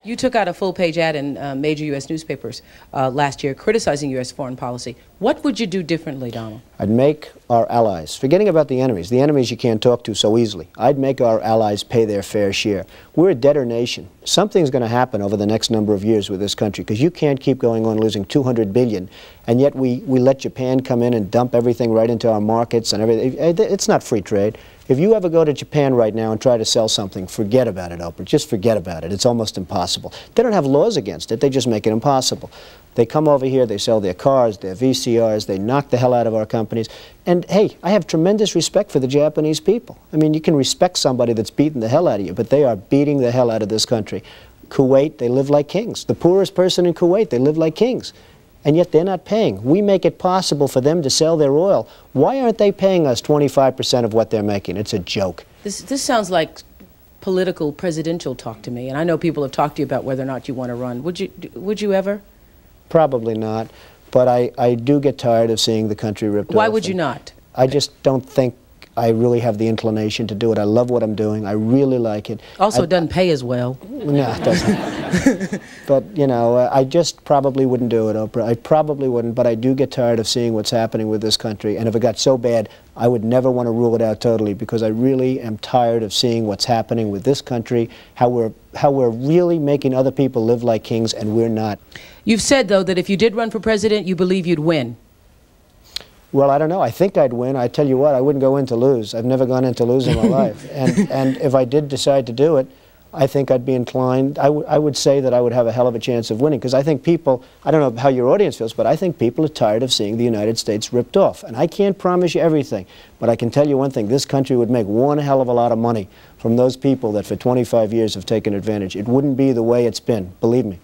You took out a full-page ad in major U.S. newspapers last year criticizing U.S. foreign policy. What would you do differently, Donald? I'd make our allies, forgetting about the enemies you can't talk to so easily, I'd make our allies pay their fair share. We're a debtor nation. Something's going to happen over the next number of years with this country, because you can't keep going on losing $200 billion, and yet we let Japan come in and dump everything right into our markets and everything. It's not free trade. If you ever go to Japan right now and try to sell something, forget about it, Oprah. Just forget about it. It's almost impossible. They don't have laws against it. They just make it impossible. They come over here, they sell their cars, their VCRs, they knock the hell out of our companies. And hey, I have tremendous respect for the Japanese people. I mean, you can respect somebody that's beating the hell out of you, but they are beating the hell out of this country. Kuwait, they live like kings. The poorest person in Kuwait, they live like kings. And yet they're not paying. We make it possible for them to sell their oil. Why aren't they paying us 25% of what they're making? It's a joke. This sounds like political, presidential talk to me, and I know people have talked to you about whether or not you want to run. Would you ever? Probably not, but I do get tired of seeing the country ripped off. Why would you not? I just don't think I really have the inclination to do it. I love what I'm doing. I really like it. Also, it doesn't pay as well. No, it doesn't. But, you know, I just probably wouldn't do it, Oprah. I probably wouldn't, but I do get tired of seeing what's happening with this country. And if it got so bad, I would never want to rule it out totally, because I really am tired of seeing what's happening with this country, how we're really making other people live like kings, and we're not. You've said, though, that if you did run for president, you believe you'd win. Well, I don't know. I think I'd win. I tell you what, I wouldn't go in to lose. I've never gone in to lose in my life. And if I did decide to do it, I think I'd be inclined, I would say that I would have a hell of a chance of winning, because I think people, I don't know how your audience feels, but I think people are tired of seeing the United States ripped off. And I can't promise you everything, but I can tell you one thing: this country would make one hell of a lot of money from those people that for 25 years have taken advantage. It wouldn't be the way it's been, believe me.